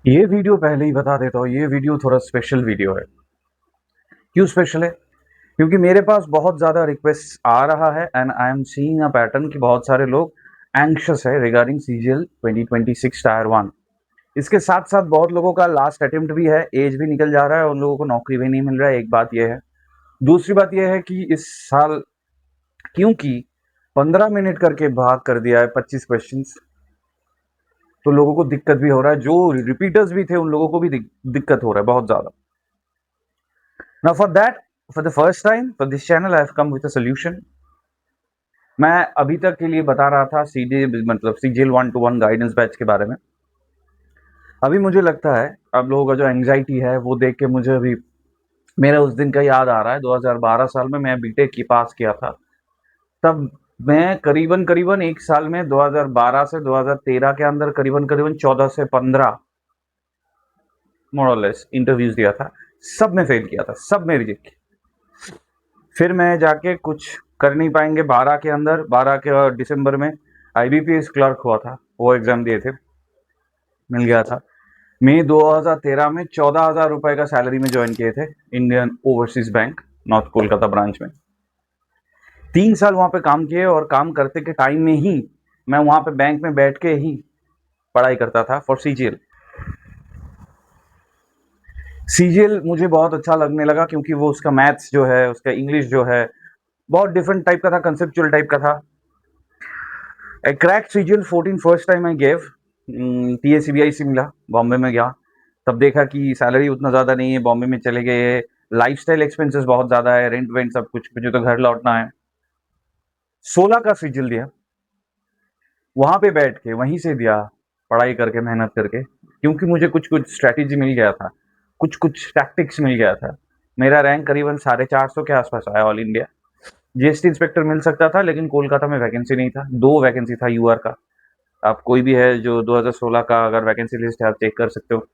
ये वीडियो पहले ही बता देता हूँ, ये वीडियो थोड़ा स्पेशल वीडियो है। क्यों स्पेशल है? क्योंकि मेरे पास बहुत ज़्यादा रिक्वेस्ट आ रहा है and I am seeing a pattern कि बहुत सारे लोग एंग्शियस है रिगार्डिंग सीजीएल 2026 टायर 1। इसके साथ-साथ बहुत लोगों का लास्ट अटेम्प्ट भी है, एज भी निकल जा रहा है, उन लोगों को नौकरी भी नहीं मिल रहा है, एक बात ये है। दूसरी बात ये है कि इस साल क्योंकि 15 मिनट करके भाग कर दिया है 25 क्वेश्चंस, तो लोगों को दिक्कत भी हो रहा है। जो रिपीटर्स भी थे उन लोगों को भी दिक्कत हो रहा है बहुत ज़्यादा। Now for the first time, for this channel, I have come with a solution. मैं अभी तक के लिए बता रहा था मतलब सीजीएल 1-to-1 गाइडेंस बैच के बारे में। अभी मुझे लगता है अब लोगों का जो एंग्जाइटी है वो देख के मुझे अभी मेरा उस दिन का याद आ रहा है। 2012 साल में मैं बीटेक की पास किया था। तब मैं करीबन एक साल में 2012 से 2013 के अंदर करीबन 14 से 15 मोर और लेस इंटरव्यूज दिया था। सब में फेल किया था, सब में रिजेक्ट किया। फिर मैं जाके कुछ कर नहीं पाएंगे 12 के अंदर, 12 के दिसंबर में आईबीपीएस क्लर्क हुआ था, वो एग्जाम दिए थे, मिल गया था। मई 2013 में 14,000 रुपए का सैलरी में ज्वाइन किए थे Indian overseas bank north Kolkata branch में। 3 साल वहां पे काम किए और काम करते के टाइम में ही मैं वहां पे बैंक में बैठ के ही पढ़ाई करता था फॉर सीजीएल। सीजीएल मुझे बहुत अच्छा लगने लगा क्योंकि वो उसका मैथ्स जो है, उसका इंग्लिश जो है, बहुत डिफरेंट टाइप का था, कंसेप्चुअल टाइप का था। I crack CGL 14 first time I gave टीएसीबीआईसी मिला, बॉम्बे में गया। तब देखा कि सैलरी उतना ज़्यादा नहीं है, बॉम्बे में चले गए, लाइफस्टाइल एक्सपेंसेस बहुत ज़्यादा है, रेंट वेंट सब कुछ, मुझे तो घर लौटना है। 16 का सीजीएल दिया, वहां पे बैठ के वहीं से दिया, पढ़ाई करके मेहनत करके, क्योंकि मुझे कुछ कुछ स्ट्रैटेजी मिल गया था, कुछ कुछ टैक्टिक्स मिल गया था। मेरा रैंक करीबन 450 के आसपास आया ऑल इंडिया। जीएसटी इंस्पेक्टर मिल सकता था लेकिन कोलकाता में वैकेंसी नहीं था, 2 वैकेंसी था यूआर का। आप कोई भी है जो 2016 का अगर वैकेंसी लिस्ट है आप चेक कर सकते हो,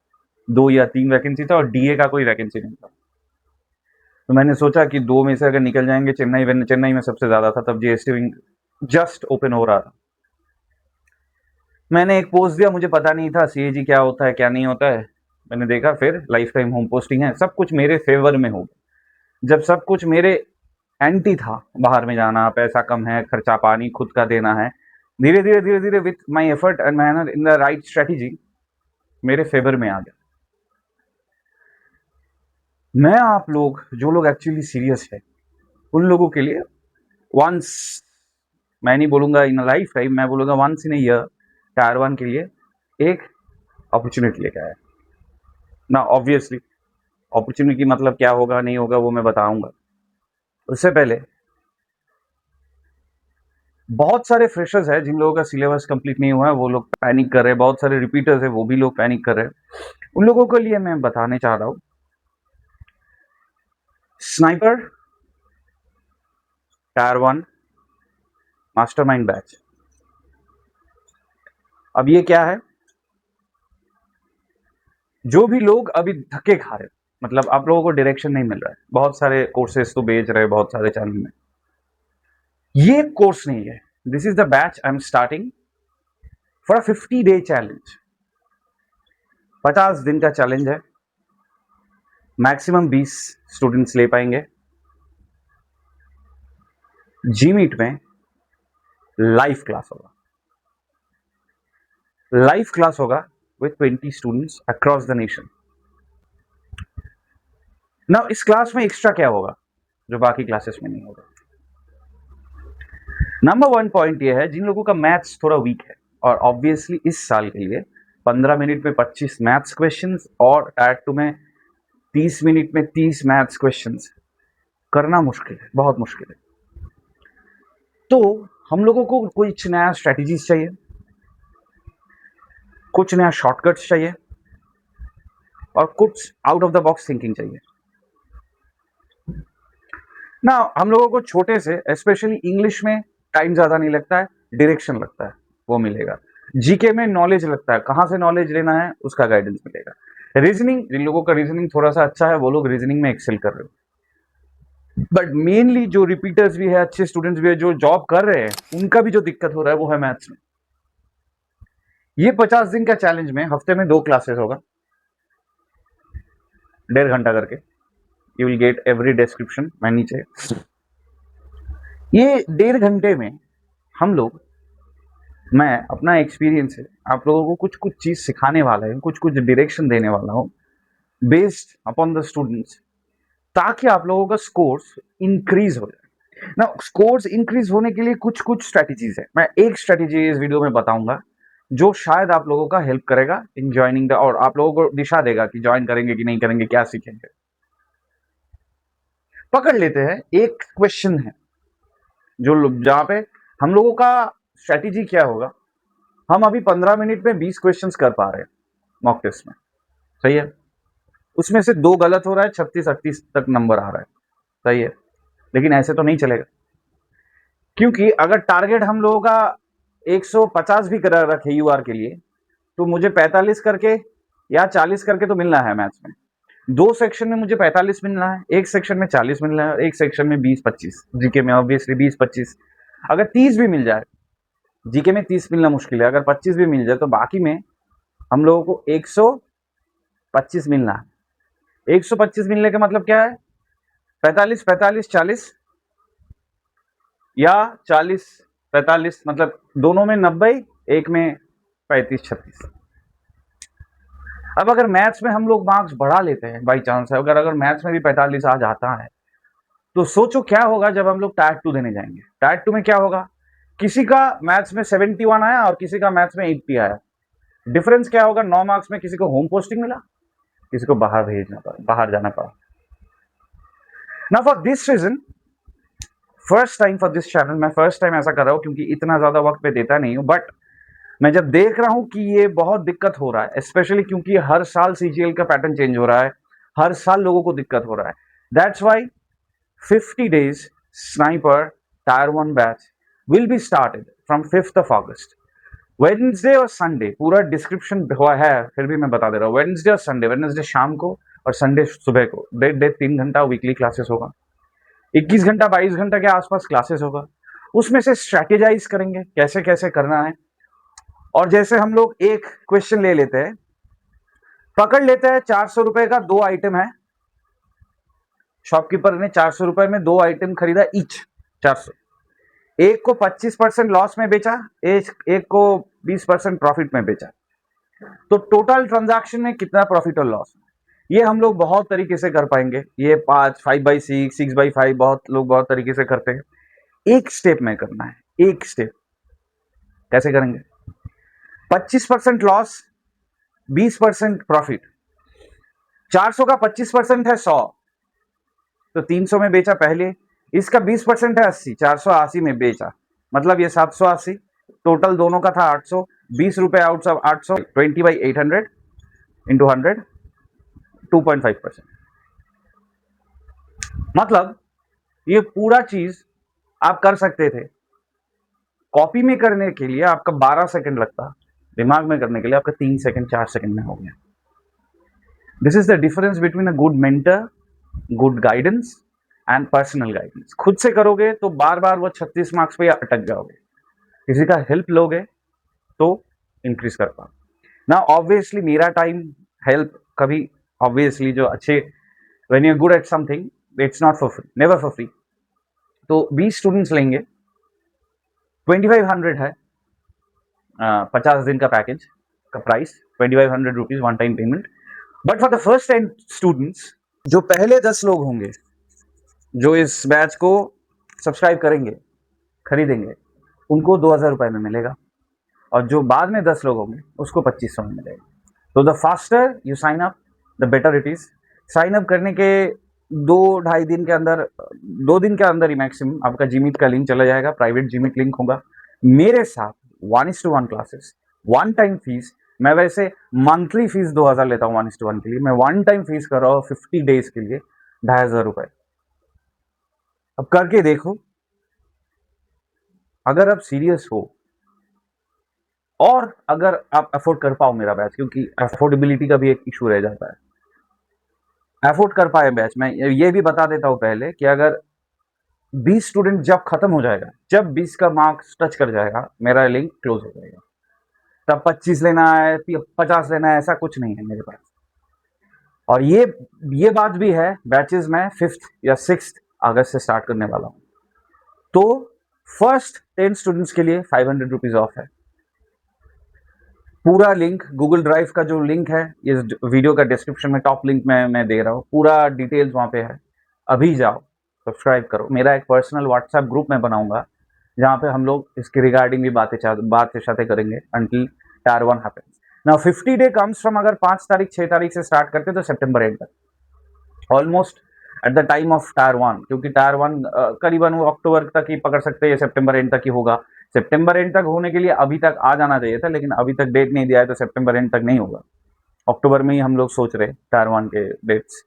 2 या 3 वैकेंसी था और डीए का कोई वैकेंसी नहीं था। तो मैंने सोचा कि 2 में से अगर निकल जाएंगे, चेन्नई में सबसे ज्यादा था, तब जीएसटी विंग जस्ट ओपन हो रहा था। मैंने एक पोस्ट दिया, मुझे पता नहीं था सीएजी क्या होता है क्या नहीं होता है। मैंने देखा फिर लाइफ टाइम होम पोस्टिंग है, सब कुछ मेरे फेवर में हो गया। जब सब कुछ मेरे एंटी था, बाहर में जाना, पैसा कम है, खर्चा पानी खुद का देना है, धीरे धीरे विथ माई एफर्ट एंड मेहनत इन द राइट स्ट्रेटेजी मेरे फेवर में आ गया। मैं आप लोग जो लोग एक्चुअली सीरियस है उन लोगों के लिए वंस, मैं नहीं बोलूंगा इन लाइफ टाइम, मैं बोलूंगा वंस इन ईयर टायर 1 के लिए एक अपॉर्चुनिटी लेकर आया ना। ऑब्वियसली अपॉर्चुनिटी मतलब क्या होगा नहीं होगा वो मैं बताऊंगा। उससे पहले बहुत सारे फ्रेशर्स हैं जिन लोगों का सिलेबस कंप्लीट नहीं हुआ है, वो लोग पैनिक कर रहे हैं। बहुत सारे रिपीटर्स हैं, वो भी लोग पैनिक कर रहे हैं। उन लोगों के लिए मैं बताने चाह रहा हूँ, स्नाइपर टायर 1 मास्टरमाइंड बैच। अब ये क्या है? जो भी लोग अभी धक्के खा रहे हैं, मतलब आप लोगों को डायरेक्शन नहीं मिल रहा है, बहुत सारे कोर्सेज तो बेच रहे हैं बहुत सारे चैनल में, ये कोर्स नहीं है। This is the batch I am starting for a 50-day challenge. 50 दिन का चैलेंज है, मैक्सिमम 20 स्टूडेंट्स ले पाएंगे। जी मीट में लाइव क्लास होगा, लाइव क्लास होगा with 20 students across the nation. ना इस क्लास में एक्स्ट्रा क्या होगा जो बाकी क्लासेस में नहीं होगा? नंबर 1 पॉइंट ये है, जिन लोगों का मैथ्स थोड़ा वीक है, और ऑब्वियसली इस साल के लिए 15 मिनट में 25 मैथ्स क्वेश्चंस और टायर 2 में 30 मिनट में 30 मैथ्स क्वेश्चंस करना मुश्किल है, बहुत मुश्किल है। तो हम लोगों को कुछ नया स्ट्रेटजीज चाहिए, कुछ नया शॉर्टकट्स चाहिए और कुछ out of the box thinking चाहिए ना। हम लोगों को छोटे से, स्पेशली इंग्लिश में टाइम ज्यादा नहीं लगता है, डायरेक्शन लगता है, वो मिलेगा। जीके में नॉलेज लगता है, कहां से नॉलेज लेना है उसका गाइडेंस मिलेगा। रीजनिंग, जिन लोगों का रीजनिंग थोड़ा सा अच्छा है वो लोग रीजनिंग में एक्सेल कर रहे हो, बट मेनली जो रिपीटर्स भी है, अच्छे स्टूडेंट्स भी है, जो जॉब कर रहे हैं, उनका भी जो दिक्कत हो रहा है वो है मैथ्स में। ये 50 दिन का चैलेंज में हफ्ते में 2 क्लासेस होगा, 1.5 घंटा करके, you will get every description. मैं नीचे ये 1.5 घंटे में हम लोग, मैं अपना एक्सपीरियंस है आप लोगों को कुछ कुछ चीज़ सिखाने वाला है, कुछ कुछ डायरेक्शन देने वाला हूँ बेस्ड अपॉन द स्टूडेंट्स, ताकि आप लोगों का स्कोर्स इंक्रीज हो जाए ना। स्कोर्स इंक्रीज होने के लिए कुछ कुछ स्ट्रेटजीज है, मैं एक स्ट्रेटजी इस वीडियो में बताऊंगा जो शायद आप लोगों का हेल्प करेगा इन ज्वाइनिंग द, और आप लोगों को दिशा देगा कि ज्वाइन करेंगे कि नहीं करेंगे, क्या सीखेंगे। पकड़ लेते हैं, एक क्वेश्चन है जो जहां पे हम लोगों का स्ट्रेटेजी क्या होगा। हम अभी 15 मिनट में 20 क्वेश्चंस कर पा रहे हैं मॉक टेस्ट में, सही है। उसमें से 2 गलत हो रहा है, 36-38 तक नंबर आ रहा है, सही है। लेकिन ऐसे तो नहीं चलेगा, क्योंकि अगर टारगेट हम लोगों का 150 भी कर रखे यूआर के लिए, तो मुझे 45 करके या 40 करके तो मिलना है मैथ्स में। 2 सेक्शन में मुझे 45 मिलना है, एक सेक्शन में 40 मिलना है, एक सेक्शन में 20-25। जीके में ऑब्वियसली 20-25। अगर 30 भी मिल जाए, जीके में 30 मिलना मुश्किल है, अगर 25 भी मिल जाए तो बाकी में हम लोगों को 125 मिलना है। 125 मिलने का मतलब क्या है, 45-45-40 या 40-45, मतलब दोनों में 90, एक में 35-36। अब अगर मैथ्स में हम लोग मार्क्स बढ़ा लेते हैं बाई चांस, अगर मैथ्स में भी 45 आ जाता है, तो सोचो क्या होगा जब हम लोग टायर 2 देने जाएंगे। टायर 2 में क्या होगा, किसी का मैथ्स में 71 आया और किसी का मैथ्स में 80 आया। डिफरेंस क्या होगा, 9 मार्क्स में किसी को होम पोस्टिंग मिला, किसी को बाहर भेजना पड़ा, बाहर जाना पड़ा। ना for this reason, first time for this channel, मैं फर्स्ट टाइम ऐसा कर रहा हूँ क्योंकि इतना ज्यादा वक्त पे देता नहीं हूँ, बट मैं जब देख रहा हूँ कि ये बहुत दिक्कत हो रहा है, स्पेशली क्योंकि हर साल सीजीएल का पैटर्न चेंज हो रहा है, हर साल लोगों को दिक्कत हो रहा है। That's why 50 days sniper tier 1 batch will be started from 5th of August। Wednesday और संडे पूरा डिस्क्रिप्शन हुआ है, फिर भी मैं बता दे रहा हूँ। वेडनेसडे और संडे, वेडनेसडे शाम को और संडे सुबह को, डेढ़ 3 घंटा वीकली क्लासेस होगा। 21 घंटा 22 घंटा के आसपास क्लासेस होगा। उसमें से स्ट्रैटेजाइज करेंगे कैसे कैसे करना है। और जैसे हम लोग एक क्वेश्चन ले लेते हैं, पकड़ लेते हैं 400 रुपए का 2 आइटम है, शॉपकीपर ने 400 रुपए में 2 आइटम खरीदा, ईच 400। एक को 25% लॉस में बेचा, एक को 20% प्रॉफिट में बेचा, तो टोटल ट्रांजैक्शन में कितना प्रॉफिट और लॉस, ये हम लोग बहुत तरीके से कर पाएंगे। ये 5/6, 6/5 बहुत लोग बहुत तरीके से करते हैं। एक स्टेप में करना है, एक स्टेप कैसे करेंगे। 25% लॉस, 20% प्रॉफिट, 400 का 25% है 100, तो 300 में बेचा पहले। इसका 20% है 80, 480 में बेचा, मतलब ये 780। टोटल दोनों का था 800, 20 रुपए आउट ऑफ 800, 20/800 इंटू 100, 2.5%। मतलब ये पूरा चीज आप कर सकते थे। कॉपी में करने के लिए आपका 12 सेकंड लगता, दिमाग में करने के लिए आपका 3 सेकंड 4 सेकंड में हो गया। This is the difference between a good mentor, good guidance and personal guidance. खुद से करोगे तो बार बार वो 36 मार्क्स पे अटक जाओगे, किसी का हेल्प लोगे तो इंक्रीज कर पाओ ना। ऑब्वियसली मेरा टाइम हेल्प कभी, ऑब्वियसली जो अच्छे, when you are good at something it's not for free, never for free. तो 20 स्टूडेंट्स लेंगे, 2500 है 50 दिन का पैकेज का price, 2500 rupees one time payment. But for the first time students, जो पहले 10 लोग होंगे जो इस बैच को सब्सक्राइब करेंगे, खरीदेंगे, उनको 2000 रुपए में मिलेगा, और जो बाद में 10 लोग होंगे उसको 2500 में मिलेगा। तो the faster you sign up the better it is. Sign up करने के 2-2.5 दिन के अंदर, 2 दिन के अंदर ही मैक्सिमम आपका जीमीट का लिंक चला जाएगा, प्राइवेट जीमीट लिंक होगा मेरे साथ। 1:1 क्लासेस, वन टाइम फीस। मैं वैसे मंथली फीस 2000 लेता हूँ 1:1 के लिए, मैं वन टाइम फीस कर रहा हूँ 50 डेज के लिए 2500 रुपए। अब करके देखो, अगर आप सीरियस हो और अगर आप अफोर्ड कर पाओ मेरा बैच, क्योंकि अफोर्डेबिलिटी का भी एक इशू रह जाता है, अफोर्ड कर पाए बैच। मैं ये भी बता देता हूं पहले कि अगर 20 स्टूडेंट जब खत्म हो जाएगा, जब 20 का मार्क्स टच कर जाएगा, मेरा लिंक क्लोज हो जाएगा। तब 25 लेना है, 50 लेना है, ऐसा कुछ नहीं है मेरे पास। और ये बात भी है, बैचेस मैं 5th या 6th अगस्त से स्टार्ट करने वाला हूँ। तो फर्स्ट 10 स्टूडेंट्स के लिए 500 रुपीज ऑफ है। पूरा लिंक, गूगल ड्राइव का जो लिंक है इस वीडियो का डिस्क्रिप्शन में टॉप लिंक में मैं दे रहा हूँ, पूरा डिटेल्स वहाँ पे है। अभी जाओ, सब्सक्राइब करो। मेरा एक पर्सनल व्हाट्सएप ग्रुप मैं बनाऊंगा जहाँ पे हम लोग इसके रिगार्डिंग भी बातें करेंगे until tyre 1 happens. Now 50 day comes from, अगर 5 तारीख 6 तारीख से स्टार्ट करते तो सितंबर एंड तक, almost at the time of tyre 1, क्योंकि टायर 1 करीबन वो अक्टूबर तक ही पकड़ सकते हैं, सितंबर एंड तक ही होगा। सितंबर एंड तक होने के लिए अभी तक आ जाना चाहिए था, लेकिन अभी तक डेट नहीं दिया है तो सितंबर एंड तक नहीं होगा। अक्टूबर में ही हम लोग सोच रहे टायर 1 के डेट्स।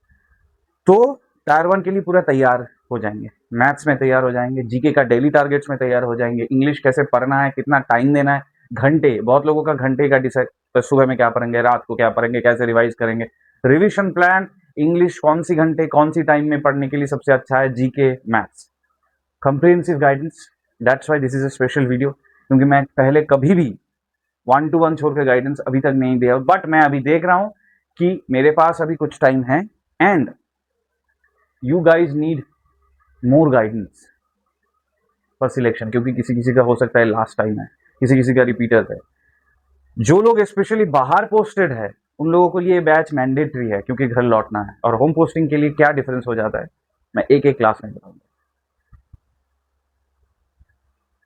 तो टायर 1 के लिए पूरा तैयार हो जाएंगे, मैथ्स में तैयार हो जाएंगे, जीके का डेली टारगेट्स में तैयार हो जाएंगे, इंग्लिश कैसे पढ़ना है, कितना टाइम देना है, घंटे, बहुत लोगों का घंटे का डिसाइड, सुबह में क्या पढ़ेंगे, रात को क्या पढ़ेंगे, कैसे रिवाइज करेंगे, रिविजन प्लान, इंग्लिश कौन सी घंटे कौन सी टाइम में पढ़ने के लिए सबसे अच्छा है, GK maths, comprehensive guidance. That's why this is a special video, क्योंकि मैं पहले कभी भी 1-to-1 छोड़ के गाइडेंस अभी तक नहीं दिया, बट मैं अभी देख रहा हूं कि मेरे पास अभी कुछ टाइम है and you guys need more guidance for selection, क्योंकि किसी किसी का हो सकता है लास्ट टाइम है, किसी किसी का रिपीटर है। जो लोग स्पेशली बाहर पोस्टेड है उन लोगों के लिए बैच मैंडेटरी है, क्योंकि घर लौटना है। और होम पोस्टिंग के लिए क्या डिफरेंस हो जाता है मैं एक एक क्लास में बताऊंगा।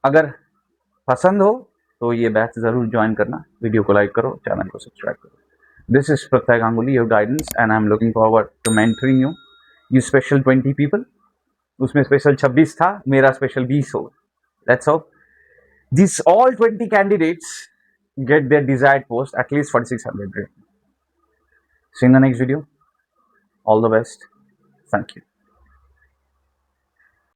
अगर पसंद हो तो ये बैच जरूर ज्वाइन करना, वीडियो को लाइक करो, चैनल को सब्सक्राइब करो। This is Pratyay Ganguly, your guidance, and I am looking forward to mentoring you special 20 people. उसमें स्पेशल 26 था, मेरा स्पेशल 20 हो। Let's hope this all 20 candidates get their desired post at least 4600 rate. See you in the next video. All the best. Thank you.